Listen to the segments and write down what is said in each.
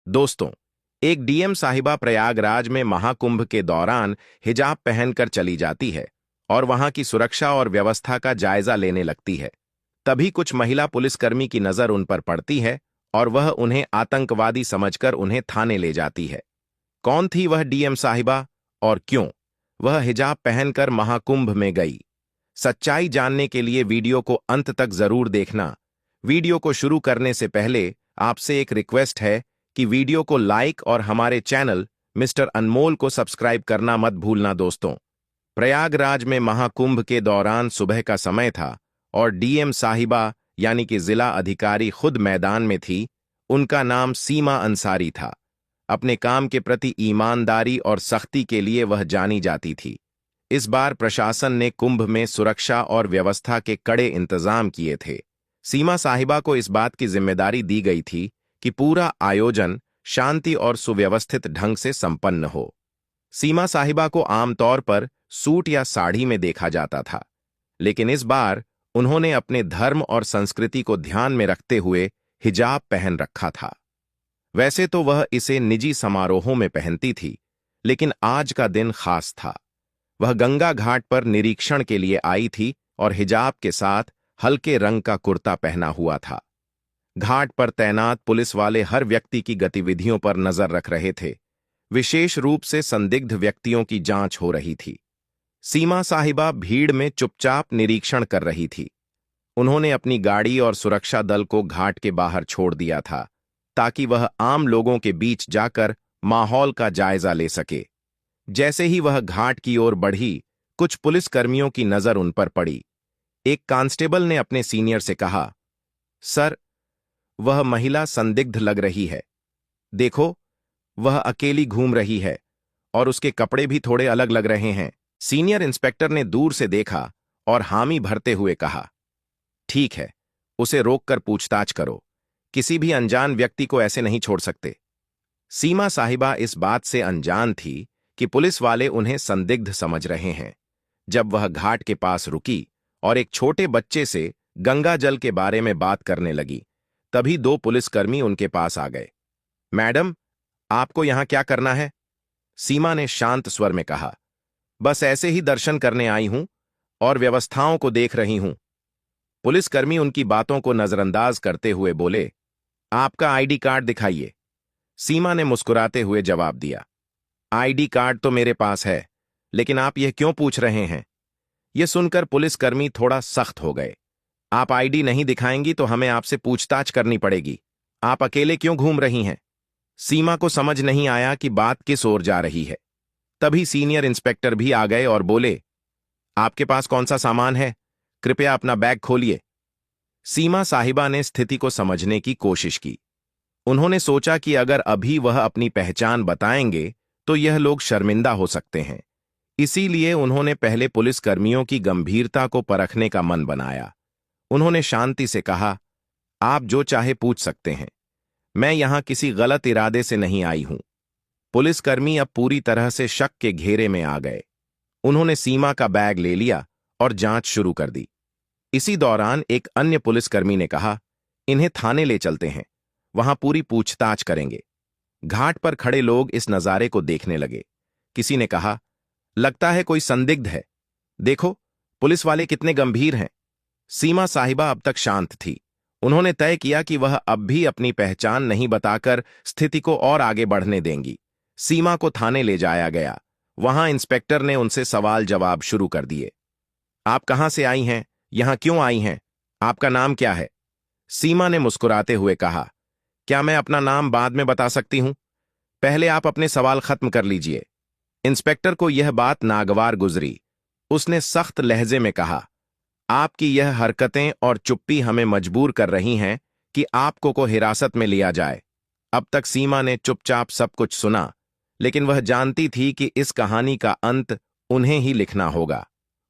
दोस्तों, एक डीएम साहिबा प्रयागराज में महाकुंभ के दौरान हिजाब पहनकर चली जाती है और वहां की सुरक्षा और व्यवस्था का जायजा लेने लगती है। तभी कुछ महिला पुलिसकर्मी की नजर उन पर पड़ती है और वह उन्हें आतंकवादी समझकर उन्हें थाने ले जाती है। कौन थी वह डीएम साहिबा और क्यों वह हिजाब पहनकर महाकुंभ में गई? सच्चाई जानने के लिए वीडियो को अंत तक जरूर देखना। वीडियो को शुरू करने से पहले आपसे एक रिक्वेस्ट है कि वीडियो को लाइक और हमारे चैनल मिस्टर अनमोल को सब्सक्राइब करना मत भूलना। दोस्तों, प्रयागराज में महाकुंभ के दौरान सुबह का समय था और डीएम साहिबा यानी कि जिला अधिकारी खुद मैदान में थी। उनका नाम सीमा अंसारी था। अपने काम के प्रति ईमानदारी और सख्ती के लिए वह जानी जाती थी। इस बार प्रशासन ने कुंभ में सुरक्षा और व्यवस्था के कड़े इंतजाम किए थे। सीमा साहिबा को इस बात की जिम्मेदारी दी गई थी कि पूरा आयोजन शांति और सुव्यवस्थित ढंग से संपन्न हो। सीमा साहिबा को आमतौर पर सूट या साड़ी में देखा जाता था, लेकिन इस बार उन्होंने अपने धर्म और संस्कृति को ध्यान में रखते हुए हिजाब पहन रखा था। वैसे तो वह इसे निजी समारोहों में पहनती थी, लेकिन आज का दिन खास था। वह गंगा घाट पर निरीक्षण के लिए आई थी और हिजाब के साथ हल्के रंग का कुर्ता पहना हुआ था। घाट पर तैनात पुलिस वाले हर व्यक्ति की गतिविधियों पर नजर रख रहे थे। विशेष रूप से संदिग्ध व्यक्तियों की जांच हो रही थी। सीमा साहिबा भीड़ में चुपचाप निरीक्षण कर रही थी। उन्होंने अपनी गाड़ी और सुरक्षा दल को घाट के बाहर छोड़ दिया था ताकि वह आम लोगों के बीच जाकर माहौल का जायजा ले सके। जैसे ही वह घाट की ओर बढ़ी, कुछ पुलिसकर्मियों की नजर उन पर पड़ी। एक कांस्टेबल ने अपने सीनियर से कहा, सर, वह महिला संदिग्ध लग रही है। देखो, वह अकेली घूम रही है और उसके कपड़े भी थोड़े अलग लग रहे हैं। सीनियर इंस्पेक्टर ने दूर से देखा और हामी भरते हुए कहा, ठीक है, उसे रोककर पूछताछ करो। किसी भी अनजान व्यक्ति को ऐसे नहीं छोड़ सकते। सीमा साहिबा इस बात से अनजान थी कि पुलिस वाले उन्हें संदिग्ध समझ रहे हैं। जब वह घाट के पास रुकी और एक छोटे बच्चे से गंगा जल के बारे में बात करने लगी, तभी दो पुलिसकर्मी उनके पास आ गए। मैडम, आपको यहां क्या करना है? सीमा ने शांत स्वर में कहा, बस ऐसे ही दर्शन करने आई हूं और व्यवस्थाओं को देख रही हूं। पुलिसकर्मी उनकी बातों को नजरअंदाज करते हुए बोले, आपका आईडी कार्ड दिखाइए। सीमा ने मुस्कुराते हुए जवाब दिया, आईडी कार्ड तो मेरे पास है, लेकिन आप यह क्यों पूछ रहे हैं? यह सुनकर पुलिसकर्मी थोड़ा सख्त हो गए। आप आईडी नहीं दिखाएंगी तो हमें आपसे पूछताछ करनी पड़ेगी। आप अकेले क्यों घूम रही हैं? सीमा को समझ नहीं आया कि बात किस ओर जा रही है। तभी सीनियर इंस्पेक्टर भी आ गए और बोले, आपके पास कौन सा सामान है? कृपया अपना बैग खोलिए। सीमा साहिबा ने स्थिति को समझने की कोशिश की। उन्होंने सोचा कि अगर अभी वह अपनी पहचान बताएंगे तो यह लोग शर्मिंदा हो सकते हैं। इसीलिए उन्होंने पहले पुलिसकर्मियों की गंभीरता को परखने का मन बनाया। उन्होंने शांति से कहा, आप जो चाहे पूछ सकते हैं, मैं यहां किसी गलत इरादे से नहीं आई हूं। पुलिसकर्मी अब पूरी तरह से शक के घेरे में आ गए। उन्होंने सीमा का बैग ले लिया और जांच शुरू कर दी। इसी दौरान एक अन्य पुलिसकर्मी ने कहा, इन्हें थाने ले चलते हैं, वहां पूरी पूछताछ करेंगे। घाट पर खड़े लोग इस नजारे को देखने लगे। किसी ने कहा, लगता है कोई संदिग्ध है। देखो, पुलिस वाले कितने गंभीर हैं। सीमा साहिबा अब तक शांत थी। उन्होंने तय किया कि वह अब भी अपनी पहचान नहीं बताकर स्थिति को और आगे बढ़ने देंगी। सीमा को थाने ले जाया गया। वहां इंस्पेक्टर ने उनसे सवाल जवाब शुरू कर दिए। आप कहां से आई हैं? यहां क्यों आई हैं? आपका नाम क्या है? सीमा ने मुस्कुराते हुए कहा, क्या मैं अपना नाम बाद में बता सकती हूं? पहले आप अपने सवाल खत्म कर लीजिए। इंस्पेक्टर को यह बात नागवार गुजरी। उसने सख्त लहजे में कहा, आपकी यह हरकतें और चुप्पी हमें मजबूर कर रही हैं कि आपको को हिरासत में लिया जाए। अब तक सीमा ने चुपचाप सब कुछ सुना, लेकिन वह जानती थी कि इस कहानी का अंत उन्हें ही लिखना होगा।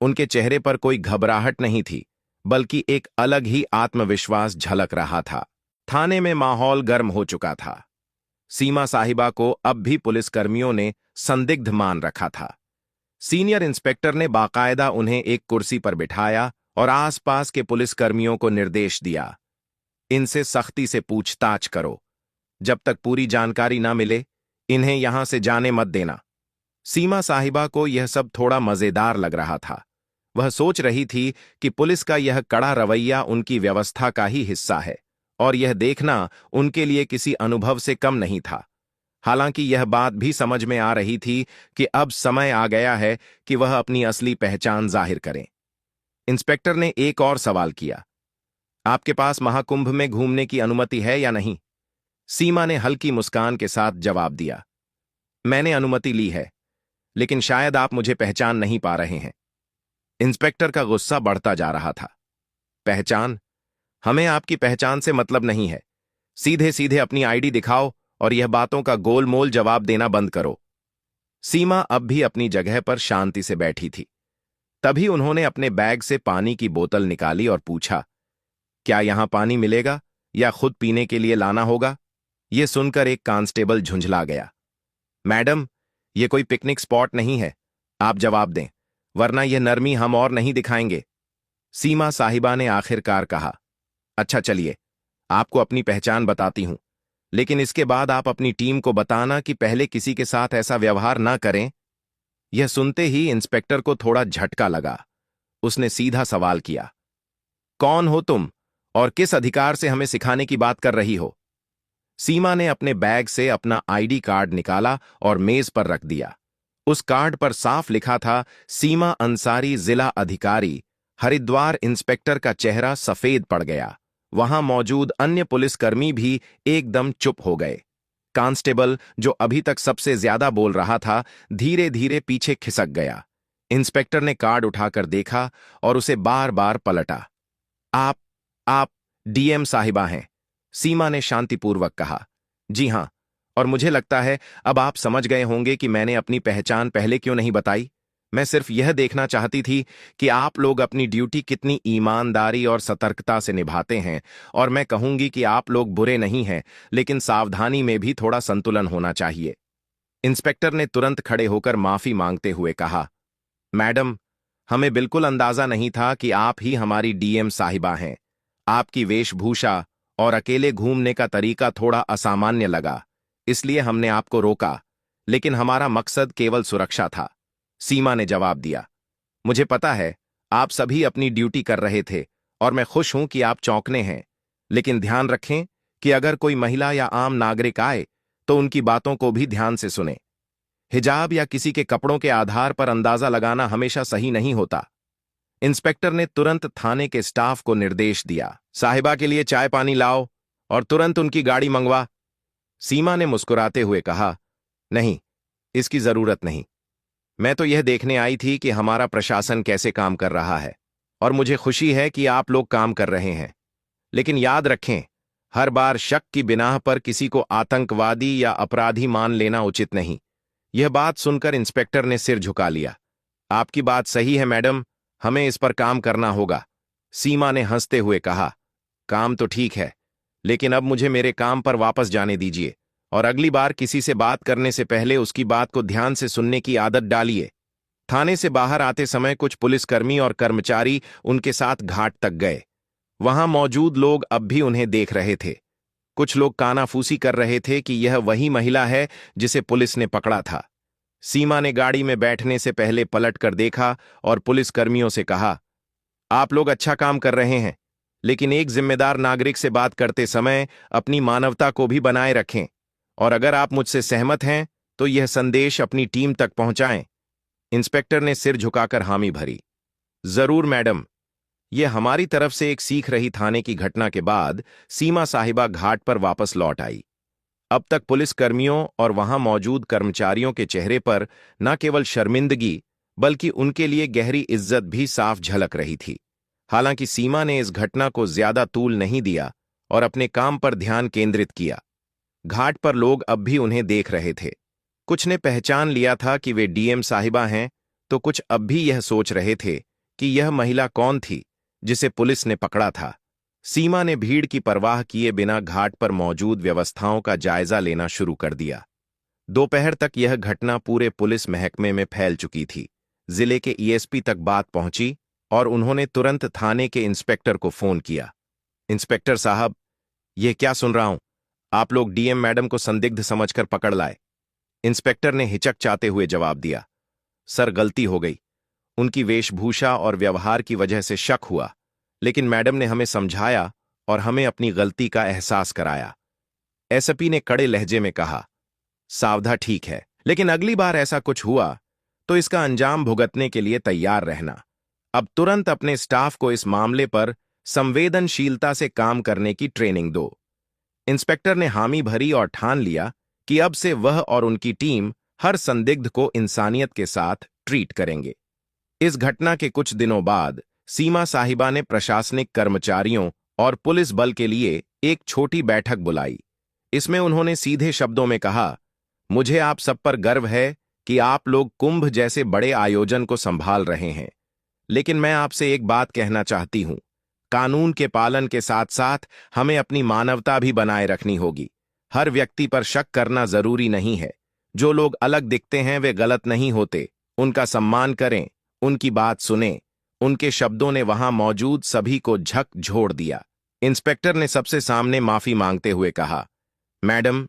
उनके चेहरे पर कोई घबराहट नहीं थी, बल्कि एक अलग ही आत्मविश्वास झलक रहा था। थाने में माहौल गर्म हो चुका था। सीमा साहिबा को अब भी पुलिसकर्मियों ने संदिग्ध मान रखा था। सीनियर इंस्पेक्टर ने बाकायदा उन्हें एक कुर्सी पर बिठाया और आसपास के पुलिसकर्मियों को निर्देश दिया, इनसे सख्ती से पूछताछ करो। जब तक पूरी जानकारी ना मिले इन्हें यहां से जाने मत देना। सीमा साहिबा को यह सब थोड़ा मजेदार लग रहा था। वह सोच रही थी कि पुलिस का यह कड़ा रवैया उनकी व्यवस्था का ही हिस्सा है और यह देखना उनके लिए किसी अनुभव से कम नहीं था। हालांकि यह बात भी समझ में आ रही थी कि अब समय आ गया है कि वह अपनी असली पहचान जाहिर करें। इंस्पेक्टर ने एक और सवाल किया, आपके पास महाकुंभ में घूमने की अनुमति है या नहीं? सीमा ने हल्की मुस्कान के साथ जवाब दिया, मैंने अनुमति ली है, लेकिन शायद आप मुझे पहचान नहीं पा रहे हैं। इंस्पेक्टर का गुस्सा बढ़ता जा रहा था। पहचान? हमें आपकी पहचान से मतलब नहीं है। सीधे सीधे अपनी आईडी दिखाओ और यह बातों का गोलमोल जवाब देना बंद करो। सीमा अब भी अपनी जगह पर शांति से बैठी थी। तभी उन्होंने अपने बैग से पानी की बोतल निकाली और पूछा, क्या यहां पानी मिलेगा या खुद पीने के लिए लाना होगा? यह सुनकर एक कांस्टेबल झुंझला गया। मैडम, यह कोई पिकनिक स्पॉट नहीं है, आप जवाब दें, वरना यह नरमी हम और नहीं दिखाएंगे। सीमा साहिबा ने आखिरकार कहा, अच्छा चलिए, आपको अपनी पहचान बताती हूं, लेकिन इसके बाद आप अपनी टीम को बताना कि पहले किसी के साथ ऐसा व्यवहार ना करें। यह सुनते ही इंस्पेक्टर को थोड़ा झटका लगा। उसने सीधा सवाल किया, कौन हो तुम और किस अधिकार से हमें सिखाने की बात कर रही हो? सीमा ने अपने बैग से अपना आईडी कार्ड निकाला और मेज पर रख दिया। उस कार्ड पर साफ लिखा था, सीमा अंसारी, जिला अधिकारी हरिद्वार। इंस्पेक्टर का चेहरा सफेद पड़ गया। वहां मौजूद अन्य पुलिसकर्मी भी एकदम चुप हो गए। कांस्टेबल, जो अभी तक सबसे ज्यादा बोल रहा था, धीरे धीरे पीछे खिसक गया। इंस्पेक्टर ने कार्ड उठाकर देखा और उसे बार बार पलटा। आप डीएम साहिबा हैं, सीमा ने शांतिपूर्वक कहा। जी हां, और मुझे लगता है अब आप समझ गए होंगे कि मैंने अपनी पहचान पहले क्यों नहीं बताई। मैं सिर्फ यह देखना चाहती थी कि आप लोग अपनी ड्यूटी कितनी ईमानदारी और सतर्कता से निभाते हैं, और मैं कहूंगी कि आप लोग बुरे नहीं हैं, लेकिन सावधानी में भी थोड़ा संतुलन होना चाहिए। इंस्पेक्टर ने तुरंत खड़े होकर माफी मांगते हुए कहा, मैडम, हमें बिल्कुल अंदाजा नहीं था कि आप ही हमारी डीएम साहिबा हैं। आपकी वेशभूषा और अकेले घूमने का तरीका थोड़ा असामान्य लगा, इसलिए हमने आपको रोका, लेकिन हमारा मकसद केवल सुरक्षा था। सीमा ने जवाब दिया, मुझे पता है आप सभी अपनी ड्यूटी कर रहे थे और मैं खुश हूं कि आप चौंकने हैं, लेकिन ध्यान रखें कि अगर कोई महिला या आम नागरिक आए तो उनकी बातों को भी ध्यान से सुने। हिजाब या किसी के कपड़ों के आधार पर अंदाजा लगाना हमेशा सही नहीं होता। इंस्पेक्टर ने तुरंत थाने के स्टाफ को निर्देश दिया, साहिबा के लिए चाय पानी लाओ और तुरंत उनकी गाड़ी मंगवा। सीमा ने मुस्कुराते हुए कहा, नहीं, इसकी जरूरत नहीं। मैं तो यह देखने आई थी कि हमारा प्रशासन कैसे काम कर रहा है, और मुझे खुशी है कि आप लोग काम कर रहे हैं। लेकिन याद रखें, हर बार शक की बिनाह पर किसी को आतंकवादी या अपराधी मान लेना उचित नहीं। यह बात सुनकर इंस्पेक्टर ने सिर झुका लिया। आपकी बात सही है मैडम, हमें इस पर काम करना होगा। सीमा ने हंसते हुए कहा, काम तो ठीक है, लेकिन अब मुझे मेरे काम पर वापस जाने दीजिए, और अगली बार किसी से बात करने से पहले उसकी बात को ध्यान से सुनने की आदत डालिए। थाने से बाहर आते समय कुछ पुलिसकर्मी और कर्मचारी उनके साथ घाट तक गए। वहां मौजूद लोग अब भी उन्हें देख रहे थे। कुछ लोग कानाफूसी कर रहे थे कि यह वही महिला है जिसे पुलिस ने पकड़ा था। सीमा ने गाड़ी में बैठने से पहले पलट कर देखा और पुलिसकर्मियों से कहा, आप लोग अच्छा काम कर रहे हैं, लेकिन एक जिम्मेदार नागरिक से बात करते समय अपनी मानवता को भी बनाए रखें, और अगर आप मुझसे सहमत हैं तो यह संदेश अपनी टीम तक पहुंचाएं। इंस्पेक्टर ने सिर झुकाकर हामी भरी। जरूर मैडम। यह हमारी तरफ से एक सीख रही। थाने की घटना के बाद सीमा साहिबा घाट पर वापस लौट आई। अब तक पुलिसकर्मियों और वहां मौजूद कर्मचारियों के चेहरे पर न केवल शर्मिंदगी बल्कि उनके लिए गहरी इज्जत भी साफ झलक रही थी। हालांकि सीमा ने इस घटना को ज्यादा तूल नहीं दिया और अपने काम पर ध्यान केंद्रित किया। घाट पर लोग अब भी उन्हें देख रहे थे। कुछ ने पहचान लिया था कि वे डीएम साहिबा हैं, तो कुछ अब भी यह सोच रहे थे कि यह महिला कौन थी जिसे पुलिस ने पकड़ा था। सीमा ने भीड़ की परवाह किए बिना घाट पर मौजूद व्यवस्थाओं का जायजा लेना शुरू कर दिया। दोपहर तक यह घटना पूरे पुलिस महकमे में फैल चुकी थी। जिले के ईएसपी तक बात पहुंची और उन्होंने तुरंत थाने के इंस्पेक्टर को फोन किया। इंस्पेक्टर साहब, यह क्या सुन रहा हूं? आप लोग डीएम मैडम को संदिग्ध समझकर पकड़ लाए। इंस्पेक्टर ने हिचकचाते हुए जवाब दिया। सर, गलती हो गई। उनकी वेशभूषा और व्यवहार की वजह से शक हुआ, लेकिन मैडम ने हमें समझाया और हमें अपनी गलती का एहसास कराया। एसपी ने कड़े लहजे में कहा। सावधा, ठीक है, लेकिन अगली बार ऐसा कुछ हुआ तो इसका अंजाम भुगतने के लिए तैयार रहना। अब तुरंत अपने स्टाफ को इस मामले पर संवेदनशीलता से काम करने की ट्रेनिंग दो। इंस्पेक्टर ने हामी भरी और ठान लिया कि अब से वह और उनकी टीम हर संदिग्ध को इंसानियत के साथ ट्रीट करेंगे। इस घटना के कुछ दिनों बाद सीमा साहिबा ने प्रशासनिक कर्मचारियों और पुलिस बल के लिए एक छोटी बैठक बुलाई। इसमें उन्होंने सीधे शब्दों में कहा, मुझे आप सब पर गर्व है कि आप लोग कुंभ जैसे बड़े आयोजन को संभाल रहे हैं, लेकिन मैं आपसे एक बात कहना चाहती हूं। कानून के पालन के साथ साथ हमें अपनी मानवता भी बनाए रखनी होगी। हर व्यक्ति पर शक करना जरूरी नहीं है। जो लोग अलग दिखते हैं वे गलत नहीं होते। उनका सम्मान करें, उनकी बात सुनें। उनके शब्दों ने वहां मौजूद सभी को झकझोर दिया। इंस्पेक्टर ने सबसे सामने माफी मांगते हुए कहा, मैडम,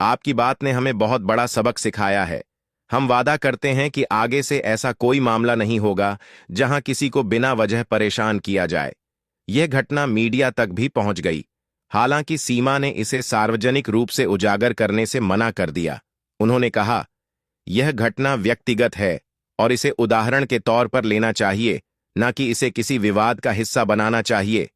आपकी बात ने हमें बहुत बड़ा सबक सिखाया है। हम वादा करते हैं कि आगे से ऐसा कोई मामला नहीं होगा जहां किसी को बिना वजह परेशान किया जाए। यह घटना मीडिया तक भी पहुंच गई। हालांकि सीमा ने इसे सार्वजनिक रूप से उजागर करने से मना कर दिया। उन्होंने कहा, यह घटना व्यक्तिगत है और इसे उदाहरण के तौर पर लेना चाहिए, न कि इसे किसी विवाद का हिस्सा बनाना चाहिए।